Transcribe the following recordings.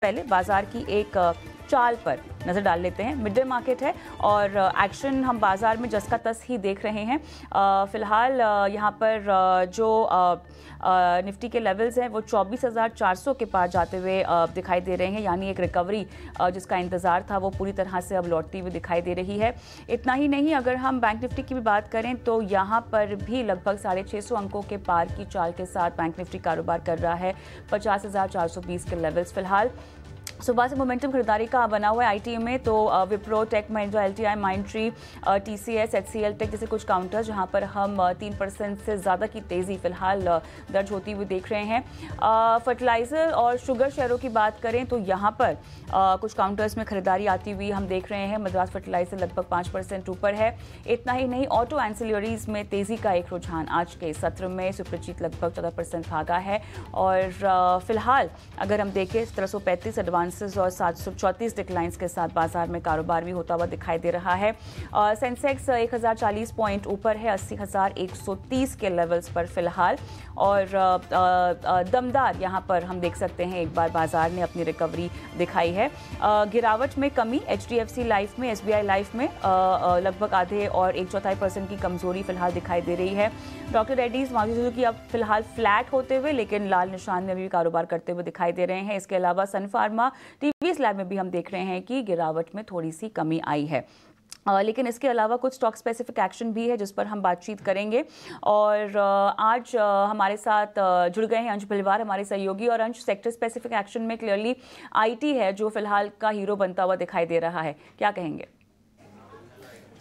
पहले बाजार की एक चाल पर नज़र डाल लेते हैं। मिड डे मार्केट है और एक्शन हम बाजार में जस का तस ही देख रहे हैं। फ़िलहाल यहाँ पर जो निफ्टी के लेवल्स हैं वो 24,400 के पार जाते हुए दिखाई दे रहे हैं, यानी एक रिकवरी जिसका इंतज़ार था वो पूरी तरह से अब लौटती हुई दिखाई दे रही है। इतना ही नहीं, अगर हम बैंक निफ्टी की भी बात करें तो यहाँ पर भी लगभग 650 अंकों के पार की चाल के साथ बैंक निफ्टी कारोबार कर रहा है। 50,420 के लेवल्स फिलहाल। सुबह से मोमेंटम खरीदारी का बना हुआ है आईटी में, तो Wipro, Tech Mahindra, LTI, Mindtree, TCS, HCL Tech जैसे कुछ काउंटर्स जहां पर हम 3% से ज़्यादा की तेज़ी फिलहाल दर्ज होती हुई देख रहे हैं। फर्टिलाइज़र और शुगर शेयरों की बात करें तो यहां पर कुछ काउंटर्स में खरीदारी आती हुई हम देख रहे हैं। मद्रास फर्टिलाइज़र लगभग 5% ऊपर है। इतना ही नहीं, ऑटो एंसिलरीज में तेज़ी का एक रुझान आज के सत्र में सुप्रजीत लगभग 14% भागा है। और फिलहाल अगर हम देखें 1735 एडवांसेस और 734 डिक्लाइंस के साथ बाजार में कारोबार भी होता हुआ दिखाई दे रहा है। सेंसेक्स 1040 पॉइंट ऊपर है 80,130 के लेवल्स पर फिलहाल। और दमदार यहाँ पर हम देख सकते हैं एक बार बाजार ने अपनी रिकवरी दिखाई है। गिरावट में कमी एचडीएफसी लाइफ में, एसबीआई लाइफ में लगभग आधे और 1/4% की कमजोरी फिलहाल दिखाई दे रही है। डॉक्टर रेड्डीज, मारुति सुजुकी अब फिलहाल फ्लैट होते हुए लेकिन लाल निशान में भी कारोबार करते हुए दिखाई दे रहे हैं। इसके अलावा सन फार्मा, टीवीएस लैब में भी हम देख रहे हैं कि गिरावट में थोड़ी सी कमी आई है। लेकिन इसके अलावा कुछ स्टॉक स्पेसिफिक एक्शन भी है जिस पर हम बातचीत करेंगे। और आज हमारे साथ जुड़ गए हैं अंश भिलवार, हमारे सहयोगी। और अंश, सेक्टर स्पेसिफिक एक्शन में क्लियरली आईटी है जो फिलहाल का हीरो बनता हुआ दिखाई दे रहा है, क्या कहेंगे?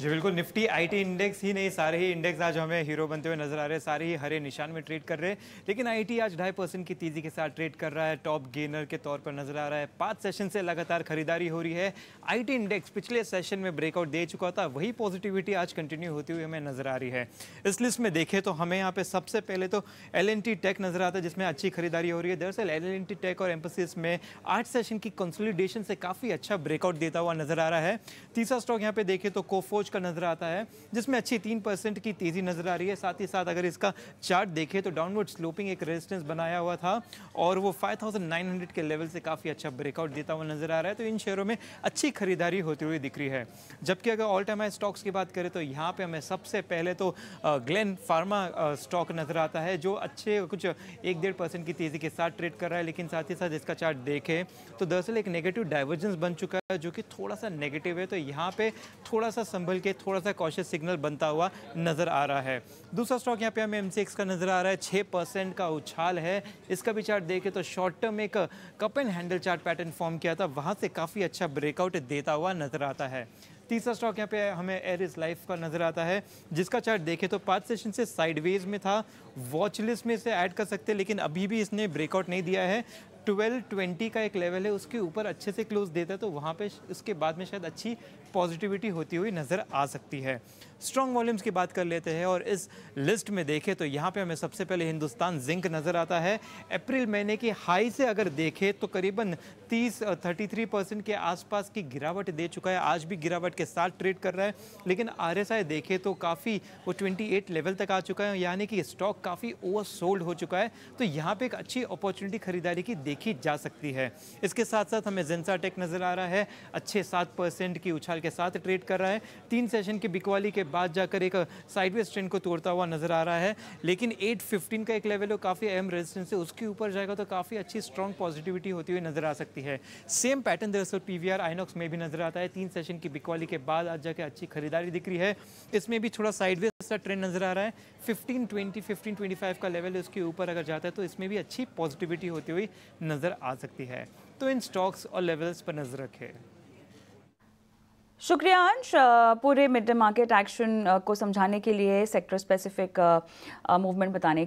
जी बिल्कुल, निफ्टी आईटी इंडेक्स ही नहीं, सारे ही इंडेक्स आज हमें हीरो बनते हुए नजर आ रहे हैं। सारे ही हरे निशान में ट्रेड कर रहे हैं, लेकिन आईटी आज 2.5% की तेजी के साथ ट्रेड कर रहा है, टॉप गेनर के तौर पर नजर आ रहा है। 5 सेशन से लगातार खरीदारी हो रही है। आईटी इंडेक्स पिछले सेशन में ब्रेकआउट दे चुका था, वही पॉजिटिविटी आज कंटिन्यू होती हुई हमें नजर आ रही है। इस लिस्ट में देखें तो हमें यहाँ पे सबसे पहले तो एल&टी टेक नजर आता है जिसमें अच्छी खरीदारी हो रही है। दरअसल एल&टी टेक और एम्फोसिस में 8 सेशन की कंसोलिडेशन से काफी अच्छा ब्रेकआउट देता हुआ नजर आ रहा है। तीसरा स्टॉक यहाँ पे देखें तो कोफोर्ज का नजर आता है जिसमें अच्छी 3% की तेजी नजर आ रही है। साथ ही साथ अगर इसका चार्ट देखें तो डाउनवर्ड स्लोपिंग एक रेजिस्टेंस बनाया हुआ था और वो 5900 के लेवल से काफी अच्छा ब्रेकआउट देता हुआ नजर आ रहा है। तो इन शेयरों में अच्छी खरीदारी होती हुई दिख रही है। जबकि अगर ऑल टाइम हाई स्टॉक्स की बात करें तो यहाँ पे हमें सबसे पहले तो ग्लेन फार्मा स्टॉक नजर आता है जो अच्छे कुछ 1-1.5% की तेजी के साथ ट्रेड कर रहा है। लेकिन साथ ही साथ इसका चार्ट देखें तो दरअसल एक नेगेटिव डाइवर्जेंस बन चुका है जो कि थोड़ा सा नेगेटिव है। तो यहाँ पे थोड़ा सा संभल के थोड़ा सा कॉशियस सिग्नल बनता हुआ नजर आ रहा है। दूसरा स्टॉक यहाँ पे हमें एमसीएक्स का नजर आ रहा है, 6% का उछाल है। इसका भी चार्ट देखें तो शॉर्ट टर्म एक cup and handle chart pattern form किया था, वहां से काफी अच्छा ब्रेकआउट देता हुआ नजर आता है। तीसरा स्टॉक यहाँ पे हमें एरिस लाइफ का नजर आता है जिसका चार्ट देखें तो 5 सेशन से साइडवेज में था, वॉच लिस्ट में इसे ऐड कर सकते हैं लेकिन अभी भी इसने ब्रेकआउट नहीं दिया है। 1220 का एक लेवल है, उसके ऊपर अच्छे से क्लोज देता है तो वहाँ पे उसके बाद में शायद अच्छी पॉजिटिविटी होती हुई नज़र आ सकती है। स्ट्रॉन्ग वॉल्यूम्स की बात कर लेते हैं और इस लिस्ट में देखें तो यहाँ पे हमें सबसे पहले हिंदुस्तान जिंक नज़र आता है। अप्रैल महीने की हाई से अगर देखें तो करीबन 33% के आसपास की गिरावट दे चुका है, आज भी गिरावट के साथ ट्रेड कर रहा है। लेकिन आरएसआई देखें तो काफ़ी वो 28 लेवल तक आ चुका है, यानी कि स्टॉक काफ़ी ओवरसोल्ड हो चुका है। तो यहाँ पे एक अच्छी अपॉर्चुनिटी खरीदारी की देखी जा सकती है। इसके साथ साथ हमें जेंसा टेक नज़र आ रहा है, अच्छे 7% की उछाल के साथ ट्रेड कर रहा है। 3 सेशन की बिकवाली के बाद जाकर एक साइडवेज ट्रेंड को तोड़ता हुआ नजर आ रहा है। लेकिन 815 का एक लेवल है, काफ़ी अहम रेजिस्टेंस है, उसके ऊपर जाएगा तो काफ़ी अच्छी स्ट्रॉन्ग पॉजिटिविटी होती हुई नजर आ सकती है। सेम पैटर्न दरअसल पीवीआर आइनॉक्स में भी नजर आता है। 3 सेशन की बिकवाली के बाद आज जाकर अच्छी खरीदारी दिख रही है। इसमें भी थोड़ा साइडवेज सा ट्रेंड नजर आ रहा है। 1520 1525 का लेवल है, उसके ऊपर अगर जाता है तो इसमें भी अच्छी पॉजिटिविटी होती हुई नजर आ सकती है। तो इन स्टॉक्स और लेवल्स पर नजर रखें। शुक्रिया अंश, पूरे मिड डे मार्केट एक्शन को समझाने के लिए, सेक्टर स्पेसिफिक मूवमेंट बताने